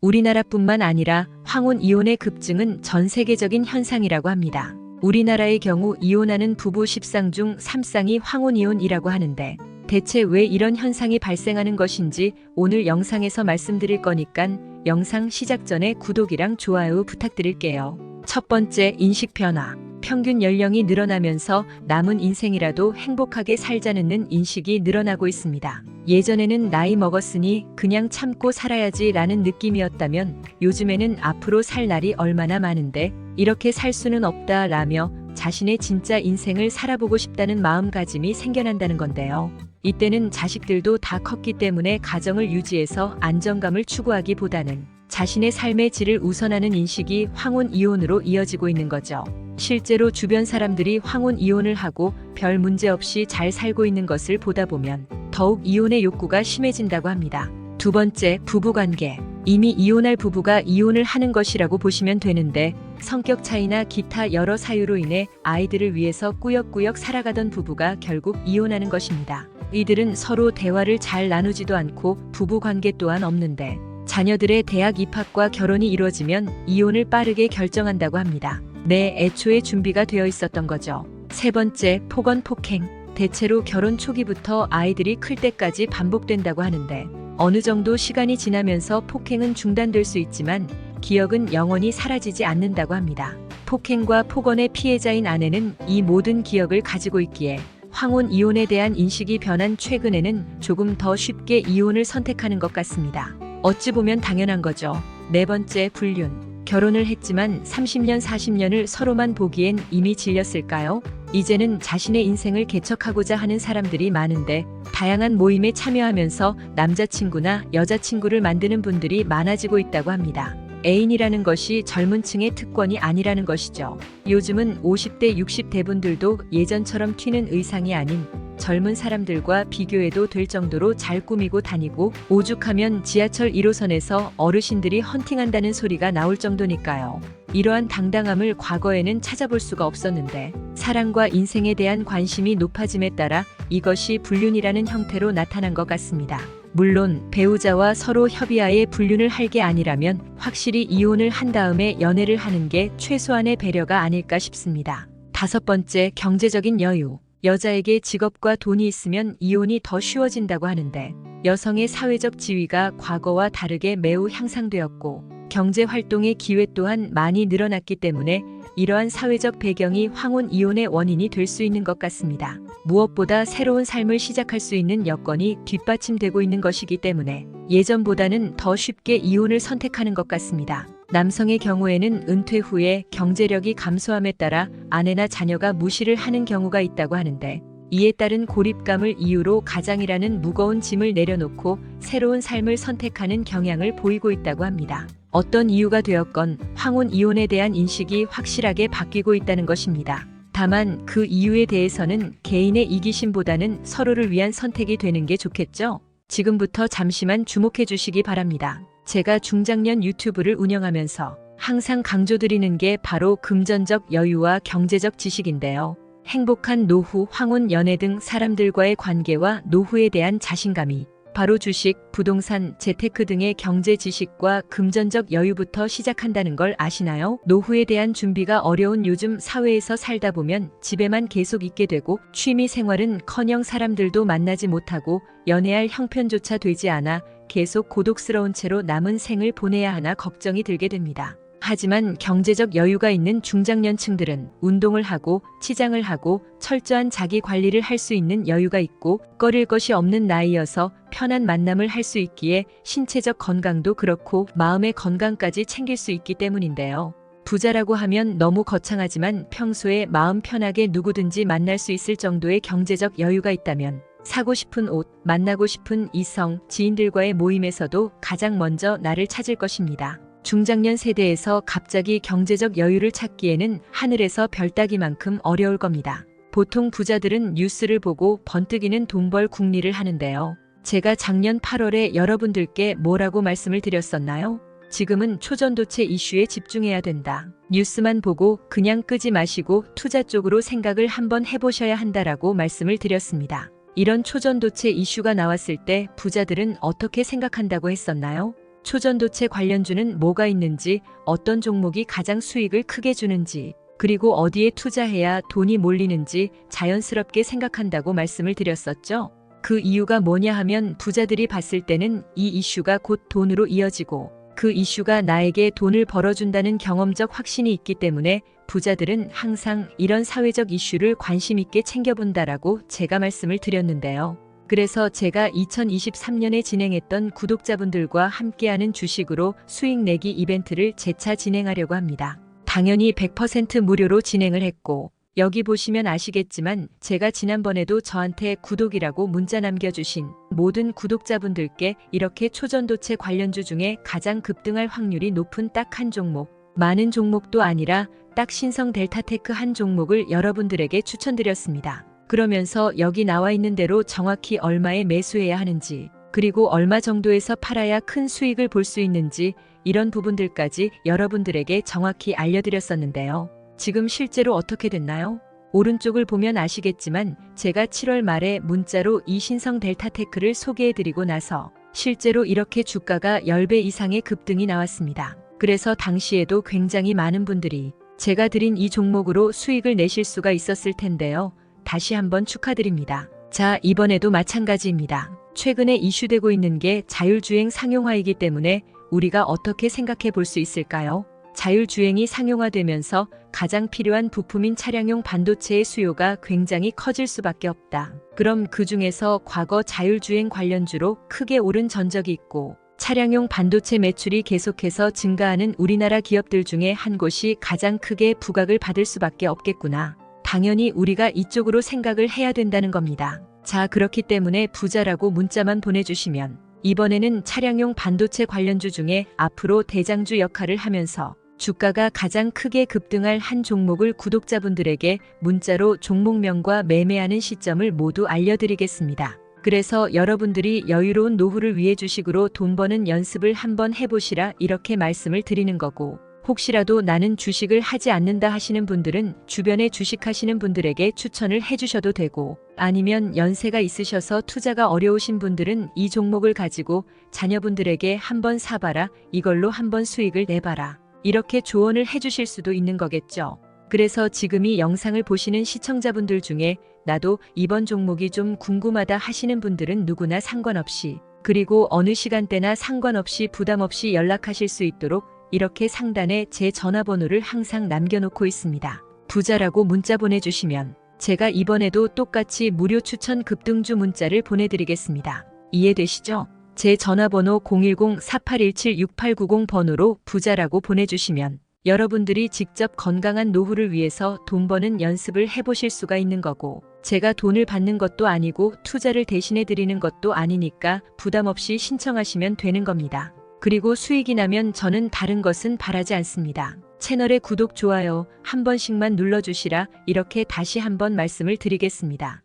우리나라뿐만 아니라 황혼 이혼의 급증은 전 세계적인 현상이라고 합니다. 우리나라의 경우 이혼하는 부부 10쌍 중 3쌍이 황혼 이혼이라고 하는데 대체 왜 이런 현상이 발생하는 것인지 오늘 영상에서 말씀드릴 거니깐 영상 시작 전에 구독이랑 좋아요 부탁드릴게요. 첫 번째, 인식 변화. 평균 연령이 늘어나면서 남은 인생이라도 행복하게 살자는 인식이 늘어나고 있습니다. 예전에는 나이 먹었으니 그냥 참고 살아야지 라는 느낌이었다면 요즘에는 앞으로 살 날이 얼마나 많은데 이렇게 살 수는 없다 라며 자신의 진짜 인생을 살아보고 싶다는 마음가짐이 생겨난다는 건데요. 이때는 자식들도 다 컸기 때문에 가정을 유지해서 안정감을 추구하기보다는 자신의 삶의 질을 우선하는 인식이 황혼 이혼으로 이어지고 있는 거죠. 실제로 주변 사람들이 황혼 이혼을 하고 별 문제 없이 잘 살고 있는 것을 보다 보면 더욱 이혼의 욕구가 심해진다고 합니다. 두 번째, 부부관계. 이미 이혼할 부부가 이혼을 하는 것이라고 보시면 되는데 성격 차이나 기타 여러 사유로 인해 아이들을 위해서 꾸역꾸역 살아가던 부부가 결국 이혼하는 것입니다. 이들은 서로 대화를 잘 나누지도 않고 부부관계 또한 없는데 자녀들의 대학 입학과 결혼이 이루어지면 이혼을 빠르게 결정한다고 합니다. 애초에 준비가 되어 있었던 거죠. 세 번째, 폭언 폭행. 대체로 결혼 초기부터 아이들이 클 때까지 반복된다고 하는데 어느 정도 시간이 지나면서 폭행은 중단될 수 있지만 기억은 영원히 사라지지 않는다고 합니다. 폭행과 폭언의 피해자인 아내는 이 모든 기억을 가지고 있기에 황혼 이혼에 대한 인식이 변한 최근에는 조금 더 쉽게 이혼을 선택하는 것 같습니다. 어찌 보면 당연한 거죠. 네 번째, 불륜. 결혼을 했지만 30년, 40년을 서로만 보기엔 이미 질렸을까요? 이제는 자신의 인생을 개척하고자 하는 사람들이 많은데 다양한 모임에 참여하면서 남자친구나 여자친구를 만드는 분들이 많아지고 있다고 합니다. 애인이라는 것이 젊은 층의 특권이 아니라는 것이죠. 요즘은 50대, 60대 분들도 예전처럼 튀는 의상이 아닌 젊은 사람들과 비교해도 될 정도로 잘 꾸미고 다니고 오죽하면 지하철 1호선에서 어르신들이 헌팅한다는 소리가 나올 정도니까요. 이러한 당당함을 과거에는 찾아볼 수가 없었는데 사랑과 인생에 대한 관심이 높아짐에 따라 이것이 불륜이라는 형태로 나타난 것 같습니다. 물론 배우자와 서로 협의하에 불륜을 할 게 아니라면 확실히 이혼을 한 다음에 연애를 하는 게 최소한의 배려가 아닐까 싶습니다. 다섯 번째, 경제적인 여유. 여자에게 직업과 돈이 있으면 이혼이 더 쉬워진다고 하는데 여성의 사회적 지위가 과거와 다르게 매우 향상되었고 경제 활동의 기회 또한 많이 늘어났기 때문에 이러한 사회적 배경이 황혼 이혼의 원인이 될 수 있는 것 같습니다. 무엇보다 새로운 삶을 시작할 수 있는 여건이 뒷받침되고 있는 것이기 때문에 예전보다는 더 쉽게 이혼을 선택하는 것 같습니다. 남성의 경우에는 은퇴 후에 경제력이 감소함에 따라 아내나 자녀가 무시를 하는 경우가 있다고 하는데 이에 따른 고립감을 이유로 가장이라는 무거운 짐을 내려놓고 새로운 삶을 선택하는 경향을 보이고 있다고 합니다. 어떤 이유가 되었건 황혼 이혼에 대한 인식이 확실하게 바뀌고 있다는 것입니다. 다만 그 이유에 대해서는 개인의 이기심보다는 서로를 위한 선택이 되는 게 좋겠죠? 지금부터 잠시만 주목해 주시기 바랍니다. 제가 중장년 유튜브를 운영하면서 항상 강조드리는 게 바로 금전적 여유와 경제적 지식인데요. 행복한 노후, 황혼 연애 등 사람들과의 관계와 노후에 대한 자신감이 바로 주식, 부동산, 재테크 등의 경제 지식과 금전적 여유부터 시작한다는 걸 아시나요? 노후에 대한 준비가 어려운 요즘 사회에서 살다 보면 집에만 계속 있게 되고 취미 생활은커녕 사람들도 만나지 못하고 연애할 형편조차 되지 않아 계속 고독스러운 채로 남은 생을 보내야 하나 걱정이 들게 됩니다. 하지만 경제적 여유가 있는 중장년층들은 운동을 하고 치장을 하고 철저한 자기 관리를 할 수 있는 여유가 있고 꺼릴 것이 없는 나이여서 편한 만남을 할 수 있기에 신체적 건강도 그렇고 마음의 건강까지 챙길 수 있기 때문인데요. 부자라고 하면 너무 거창하지만 평소에 마음 편하게 누구든지 만날 수 있을 정도의 경제적 여유가 있다면 사고 싶은 옷, 만나고 싶은 이성, 지인들과의 모임에서도 가장 먼저 나를 찾을 것입니다. 중장년 세대에서 갑자기 경제적 여유를 찾기에는 하늘에서 별 따기만큼 어려울 겁니다. 보통 부자들은 뉴스를 보고 번뜩이는 돈벌 궁리를 하는데요. 제가 작년 8월에 여러분들께 뭐라고 말씀을 드렸었나요? 지금은 초전도체 이슈에 집중해야 된다. 뉴스만 보고 그냥 끄지 마시고 투자 쪽으로 생각을 한번 해보셔야 한다라고 말씀을 드렸습니다. 이런 초전도체 이슈가 나왔을 때 부자들은 어떻게 생각한다고 했었나요? 초전도체 관련주는 뭐가 있는지, 어떤 종목이 가장 수익을 크게 주는지, 그리고 어디에 투자해야 돈이 몰리는지 자연스럽게 생각한다고 말씀을 드렸었죠. 그 이유가 뭐냐 하면 부자들이 봤을 때는 이 이슈가 곧 돈으로 이어지고 그 이슈가 나에게 돈을 벌어준다는 경험적 확신이 있기 때문에 부자들은 항상 이런 사회적 이슈를 관심 있게 챙겨본다라고 제가 말씀을 드렸는데요. 그래서 제가 2023년에 진행했던 구독자분들과 함께하는 주식으로 수익 내기 이벤트를 재차 진행하려고 합니다. 당연히 100% 무료로 진행을 했고, 여기 보시면 아시겠지만 제가 지난번에도 저한테 구독이라고 문자 남겨주신 모든 구독자분들께 이렇게 초전도체 관련주 중에 가장 급등할 확률이 높은 딱 한 종목, 많은 종목도 아니라 딱 신성 델타테크 한 종목을 여러분들에게 추천드렸습니다. 그러면서 여기 나와 있는 대로 정확히 얼마에 매수해야 하는지, 그리고 얼마 정도에서 팔아야 큰 수익을 볼 수 있는지 이런 부분들까지 여러분들에게 정확히 알려드렸었는데요. 지금 실제로 어떻게 됐나요? 오른쪽을 보면 아시겠지만 제가 7월 말에 문자로 이 신성 델타테크를 소개해드리고 나서 실제로 이렇게 주가가 10배 이상의 급등이 나왔습니다. 그래서 당시에도 굉장히 많은 분들이 제가 드린 이 종목으로 수익을 내실 수가 있었을 텐데요. 다시 한번 축하드립니다. 자, 이번에도 마찬가지입니다. 최근에 이슈되고 있는 게 자율주행 상용화이기 때문에 우리가 어떻게 생각해 볼 수 있을까요? 자율주행이 상용화되면서 가장 필요한 부품인 차량용 반도체의 수요가 굉장히 커질 수밖에 없다. 그럼 그 중에서 과거 자율주행 관련주로 크게 오른 전적이 있고 차량용 반도체 매출이 계속해서 증가하는 우리나라 기업들 중에 한 곳이 가장 크게 부각을 받을 수밖에 없겠구나. 당연히 우리가 이쪽으로 생각을 해야 된다는 겁니다. 자, 그렇기 때문에 부자라고 문자만 보내주시면 이번에는 차량용 반도체 관련주 중에 앞으로 대장주 역할을 하면서 주가가 가장 크게 급등할 한 종목을 구독자분들에게 문자로 종목명과 매매하는 시점을 모두 알려드리겠습니다. 그래서 여러분들이 여유로운 노후를 위해 주식으로 돈 버는 연습을 한번 해보시라 이렇게 말씀을 드리는 거고, 혹시라도 나는 주식을 하지 않는다 하시는 분들은 주변에 주식하시는 분들에게 추천을 해주셔도 되고, 아니면 연세가 있으셔서 투자가 어려우신 분들은 이 종목을 가지고 자녀분들에게 한번 사봐라, 이걸로 한번 수익을 내봐라, 이렇게 조언을 해주실 수도 있는 거겠죠. 그래서 지금 이 영상을 보시는 시청자분들 중에 나도 이번 종목이 좀 궁금하다 하시는 분들은 누구나 상관없이, 그리고 어느 시간대나 상관없이 부담 없이 연락하실 수 있도록 이렇게 상단에 제 전화번호를 항상 남겨놓고 있습니다. 부자라고 문자 보내주시면 제가 이번에도 똑같이 무료 추천 급등주 문자를 보내드리겠습니다. 이해되시죠? 제 전화번호 010-4817-6890번호로 부자라고 보내주시면 여러분들이 직접 건강한 노후를 위해서 돈 버는 연습을 해보실 수가 있는 거고, 제가 돈을 받는 것도 아니고 투자를 대신해 드리는 것도 아니니까 부담 없이 신청하시면 되는 겁니다. 그리고 수익이 나면 저는 다른 것은 바라지 않습니다. 채널의 구독, 좋아요 한 번씩만 눌러주시라 이렇게 다시 한번 말씀을 드리겠습니다.